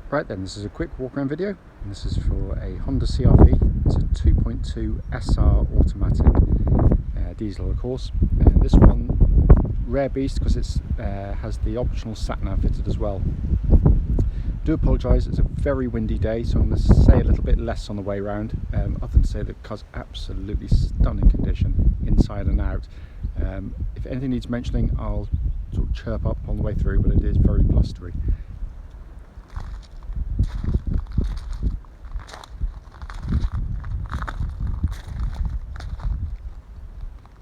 Right then, this is a quick walk around video, and this is for a Honda CR-V. It's a 2.2 SR automatic diesel, of course. And this one, rare beast because it has the optional sat-nav fitted as well. Do apologise, it's a very windy day, so I'm going to say a little bit less on the way round, other than to say that the car's absolutely stunning condition inside and out. If anything needs mentioning, I'll sort of chirp up on the way through, but it is very blustery.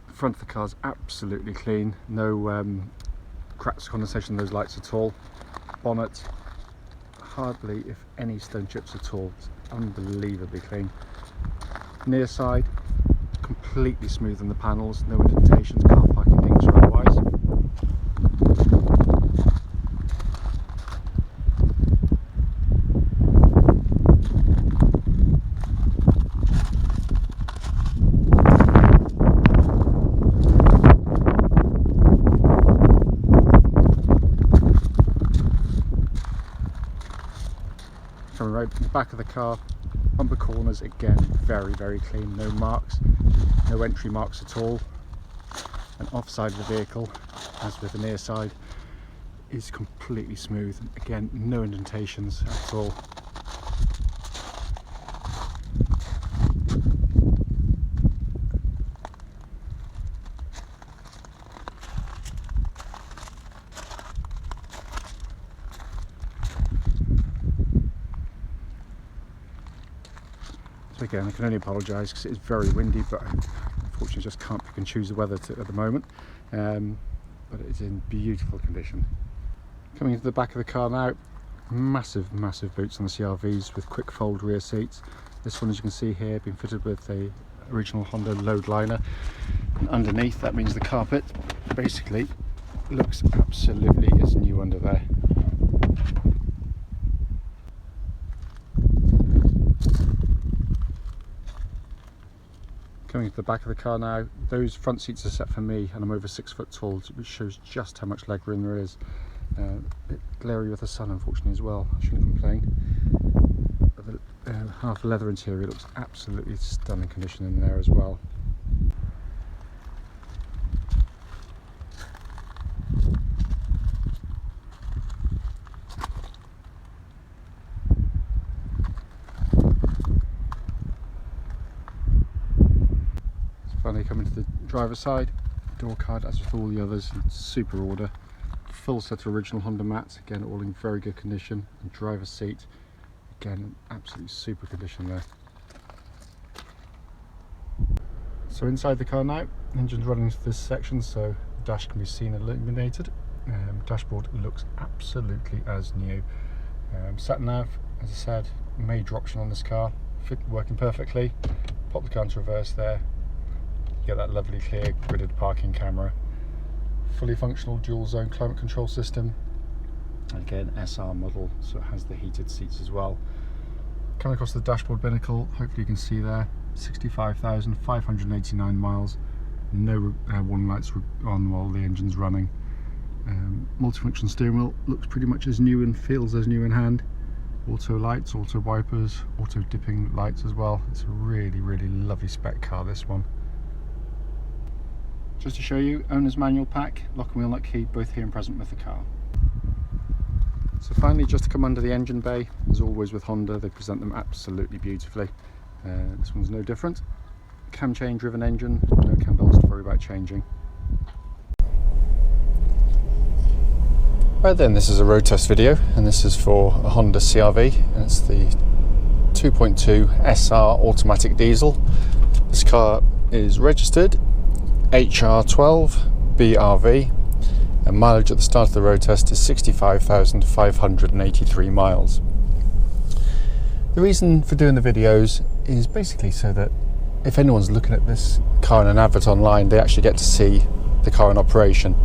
The front of the car's absolutely clean, no cracks, condensation in those lights at all. Bonnet, hardly if any stone chips at all. It's unbelievably clean. Near side, completely smooth in the panels, no indentations, car parking dings or otherwise. Coming right in the back of the car, bumper corners again very clean, no marks, no entry marks at all. And offside of the vehicle, as with the near side, is completely smooth. Again, no indentations at all. So again, I can only apologise because it is very windy, but I unfortunately just can't pick and choose the weather at the moment. But it is in beautiful condition. Coming into the back of the car now, massive boots on the CR-Vs with quick fold rear seats. This one, as you can see here, been fitted with a original Honda load liner. And underneath, that means the carpet basically looks absolutely as new under there. Coming to the back of the car now, those front seats are set for me, and I'm over 6 foot tall, which shows just how much leg room there is. A bit glary with the sun, unfortunately, as well. I shouldn't complain. But the half leather interior looks absolutely stunning condition in there as well. Finally coming to the driver's side, door card as with all the others in super order, full set of original Honda mats, again all in very good condition, and driver's seat, again in absolutely super condition there. So inside the car now, engine's running into this section so the dash can be seen illuminated. Dashboard looks absolutely as new. Sat nav, as I said, major option on this car, working perfectly. Pop the car into reverse there. Get that lovely clear gridded parking camera, fully functional dual zone climate control system, and again SR model, so it has the heated seats as well. Coming across the dashboard binnacle, hopefully you can see there, 65,589 miles, no warning lights on while the engine's running. Multifunction steering wheel looks pretty much as new and feels as new in hand. Auto lights, auto wipers, auto dipping lights as well. It's a really lovely spec car, this one. Just to show you, owner's manual pack, lock and wheel nut key, both here and present with the car. So finally, just to come under the engine bay, as always with Honda, they present them absolutely beautifully. This one's no different. Cam chain driven engine, no cam belts to worry about changing. Right then, this is a road test video, and this is for a Honda CR-V, and it's the 2.2 SR automatic diesel. This car is registered HG14BRV, and mileage at the start of the road test is 65,583 miles. The reason for doing the videos is basically so that if anyone's looking at this car in an advert online, they actually get to see the car in operation.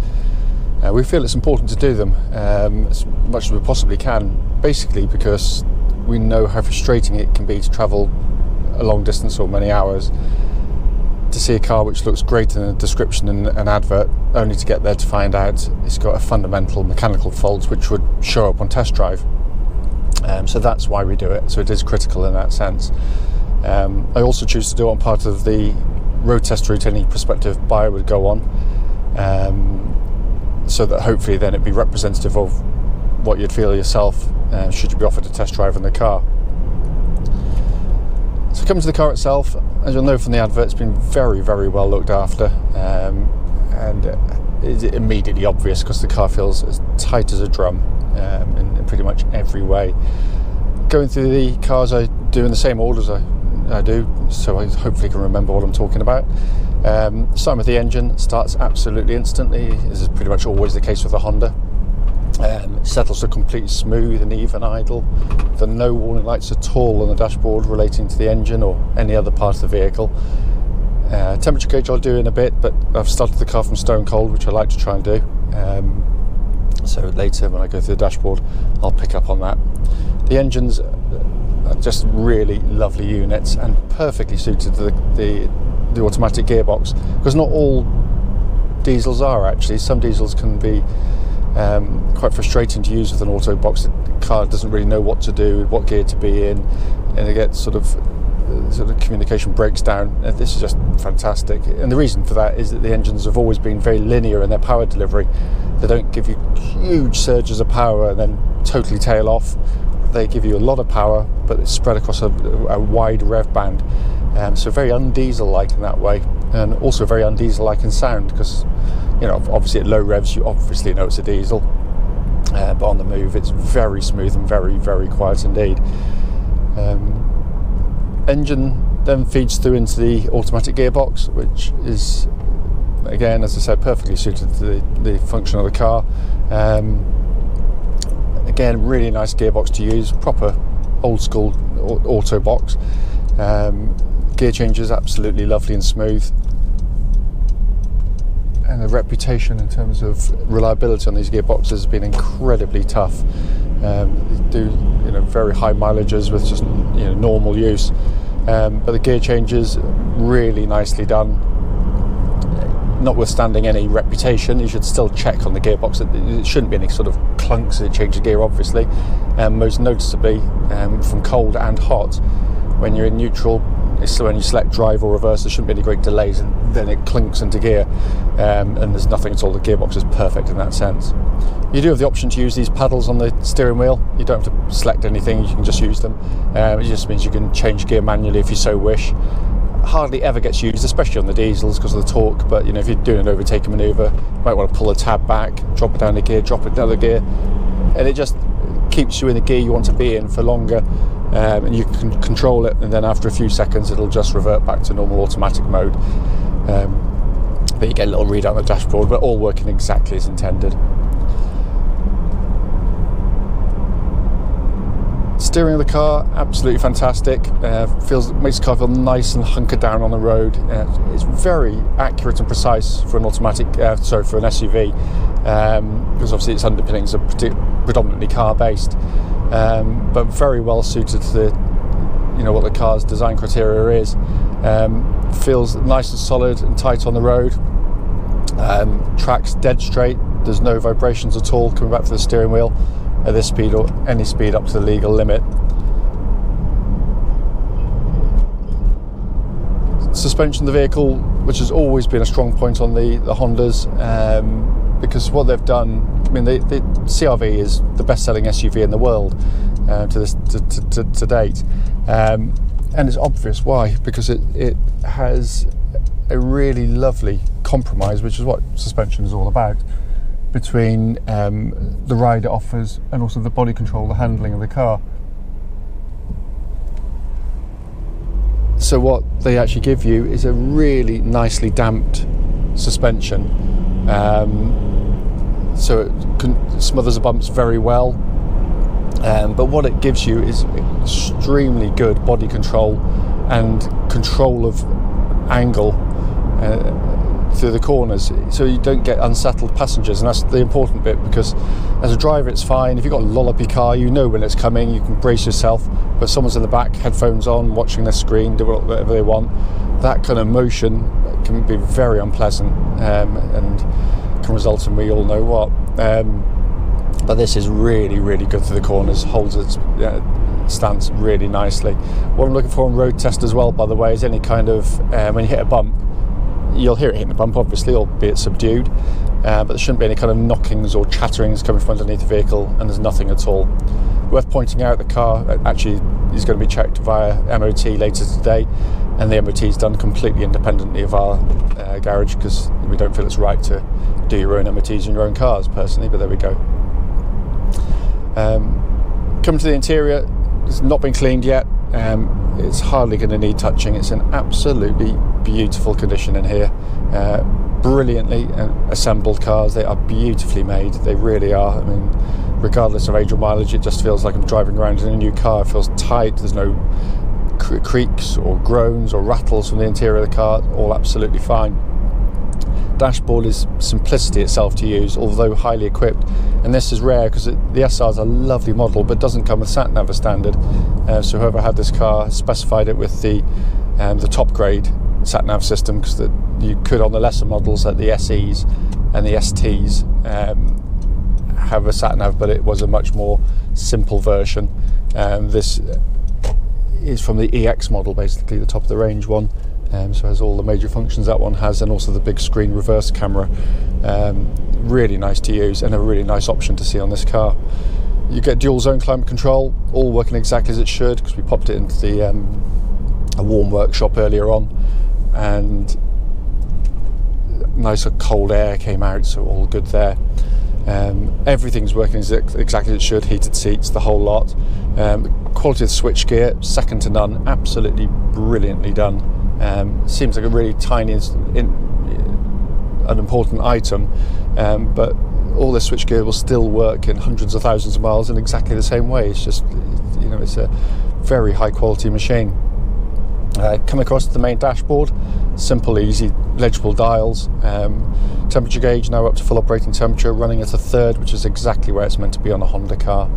We feel it's important to do them as much as we possibly can, basically because we know how frustrating it can be to travel a long distance or many hours to see a car which looks great in a description and an advert, only to get there to find out it's got a fundamental mechanical fault which would show up on test drive. So that's why we do it. So it is critical in that sense. I also choose to do it on part of the road test route any prospective buyer would go on, so that hopefully then it'd be representative of what you'd feel yourself should you be offered a test drive in the car. So coming to the car itself, as you'll know from the advert, it's been very, very well looked after, and it's immediately obvious because the car feels as tight as a drum in pretty much every way. Going through the cars I do in the same order as I do, so I hopefully can remember what I'm talking about. Starting with the engine, starts absolutely instantly. This is pretty much always the case with the Honda. Settles to completely smooth and even idle. There are no warning lights at all on the dashboard relating to the engine or any other part of the vehicle. Temperature gauge I'll do in a bit, but I've started the car from stone cold, which I like to try and do. So later when I go through the dashboard, I'll pick up on that. The engines are just really lovely units and perfectly suited to the automatic gearbox, because not all diesels are actually. Some diesels can be quite frustrating to use with an auto box. The car doesn't really know what to do, what gear to be in, and it gets sort of communication breaks down. And this is just fantastic, and the reason for that is that the engines have always been very linear in their power delivery. They don't give you huge surges of power and then totally tail off. They give you a lot of power, but it's spread across a wide rev band, so very undiesel-like in that way, and also very undiesel-like in sound, because obviously at low revs you obviously know it's a diesel, but on the move it's very smooth and very, very quiet indeed. Engine then feeds through into the automatic gearbox, which is, again, as I said, perfectly suited to the function of the car. Again, really nice gearbox to use, proper old school auto box. Gear changes absolutely lovely and smooth, and the reputation in terms of reliability on these gearboxes has been incredibly tough. They do very high mileages with just normal use, but the gear changes really nicely done. Notwithstanding any reputation, you should still check on the gearbox. It shouldn't be any sort of clunks as it changes gear, obviously. Most noticeably from cold and hot, when you're in neutral, so when you select drive or reverse, there shouldn't be any great delays, and then it clinks into gear, and there's nothing at all. The gearbox is perfect in that sense. You do have the option to use these paddles on the steering wheel. You don't have to select anything, you can just use them. It just means you can change gear manually if you so wish. Hardly ever gets used, especially on the diesels because of the torque, but if you're doing an overtaking manoeuvre, you might want to pull the tab back, drop it down a gear, drop it another gear, and it just keeps you in the gear you want to be in for longer, and you can control it, and then after a few seconds it'll just revert back to normal automatic mode. But you get a little readout on the dashboard, but all working exactly as intended. Steering of the car, absolutely fantastic. Makes the car feel nice and hunkered down on the road. It's very accurate and precise for an automatic, for an SUV, because obviously its underpinnings are predominantly car-based, but very well suited to what the car's design criteria is. Feels nice and solid and tight on the road. Tracks dead straight. There's no vibrations at all coming back to the steering wheel at this speed or any speed up to the legal limit. Suspension of the vehicle, which has always been a strong point on the Hondas, because what they've done, the CR-V is the best-selling SUV in the world to date, and it's obvious why, because it has a really lovely compromise, which is what suspension is all about, between the ride it offers and also the body control, the handling of the car. So what they actually give you is a really nicely damped suspension, so it smothers the bumps very well, but what it gives you is extremely good body control and control of angle through the corners, so you don't get unsettled passengers, and that's the important bit, because as a driver it's fine. If you've got a lollopy car, you know when it's coming, you can brace yourself, but someone's in the back, headphones on, watching their screen, do whatever they want, that kind of motion can be very unpleasant, and can result in we all know what. but this is really, really good through the corners, holds its stance really nicely. What I'm looking for on road test as well, by the way, is any kind of, when you hit a bump, you'll hear it hitting the bump obviously, albeit subdued, but there shouldn't be any kind of knockings or chatterings coming from underneath the vehicle, and there's nothing at all. Worth pointing out, the car actually is going to be checked via MOT later today, and the MOT is done completely independently of our garage, because we don't feel it's right to do your own MOTs in your own cars personally, but there we go. Coming to the interior, it's not been cleaned yet. It's hardly going to need touching. It's in absolutely beautiful condition in here. Brilliantly assembled cars. They are beautifully made. They really are. I mean, regardless of age or mileage, it just feels like I'm driving around in a new car. It feels tight. There's no creaks or groans or rattles from the interior of the car. All absolutely fine. Dashboard is simplicity itself to use, although highly equipped, and this is rare because the SR is a lovely model but doesn't come with sat nav as standard, so whoever had this car specified it with the top grade sat nav system, because you could on the lesser models like the SEs and the STs have a sat nav, but it was a much more simple version. This is from the EX model, basically the top of the range one. So it has all the major functions that one has, and also the big screen reverse camera. Really nice to use, and a really nice option to see on this car. You get dual zone climate control, all working exactly as it should, because we popped it into the a warm workshop earlier on, and nice cold air came out, so all good there. Everything's working exactly as it should, heated seats, the whole lot. Quality of the switch gear, second to none, absolutely brilliantly done. Seems like a really tiny, unimportant item, but all this switchgear will still work in hundreds of thousands of miles in exactly the same way. It's just, it's a very high quality machine. Come across to the main dashboard, simple, easy, legible dials. Temperature gauge now up to full operating temperature, running at a third, which is exactly where it's meant to be on a Honda car.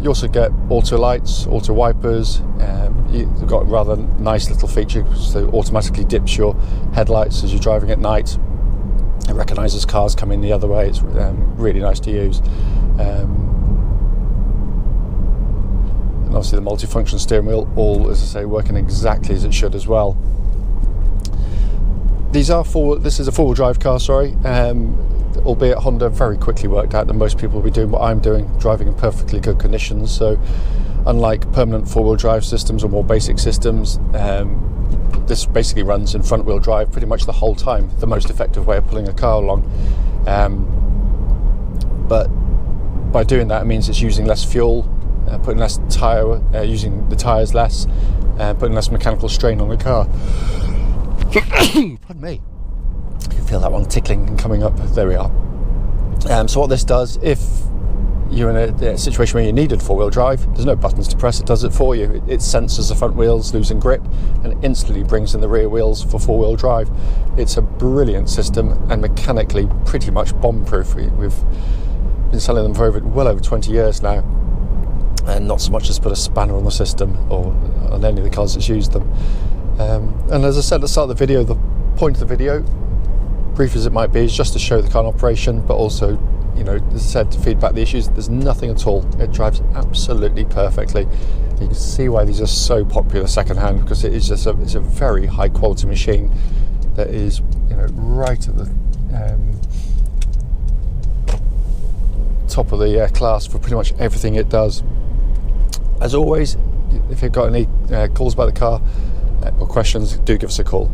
You also get auto lights, auto wipers. You've got a rather nice little feature, so it automatically dips your headlights as you're driving at night. It recognises cars coming the other way. It's really nice to use. And obviously the multifunction steering wheel, all, as I say, working exactly as it should as well. This is a four-wheel drive car, sorry. Albeit Honda very quickly worked out that most people will be doing what I'm doing, driving in perfectly good conditions. So unlike permanent four-wheel drive systems or more basic systems, this basically runs in front-wheel drive pretty much the whole time, the most effective way of pulling a car along. But by doing that, it means it's using less fuel, putting less tyre, using the tyres less, putting less mechanical strain on the car. Pardon me. You can feel that one tickling and coming up. There we are. So what this does, if you're in a situation where you needed four-wheel drive, there's no buttons to press, it does it for you. It senses the front wheels losing grip and instantly brings in the rear wheels for four-wheel drive. It's a brilliant system and mechanically pretty much bomb-proof. We've been selling them for well over 20 years now, and not so much as put a spanner on the system or on any of the cars that's used them. And as I said at the start of the video, the point of the video, brief as it might be, is just to show the car in operation, but also, as I said, to feed back the issues. There's nothing at all. It drives absolutely perfectly. You can see why these are so popular second-hand, because it's a very high quality machine that is right at the top of the class for pretty much everything it does. As always, if you've got any calls about the car or questions, do give us a call.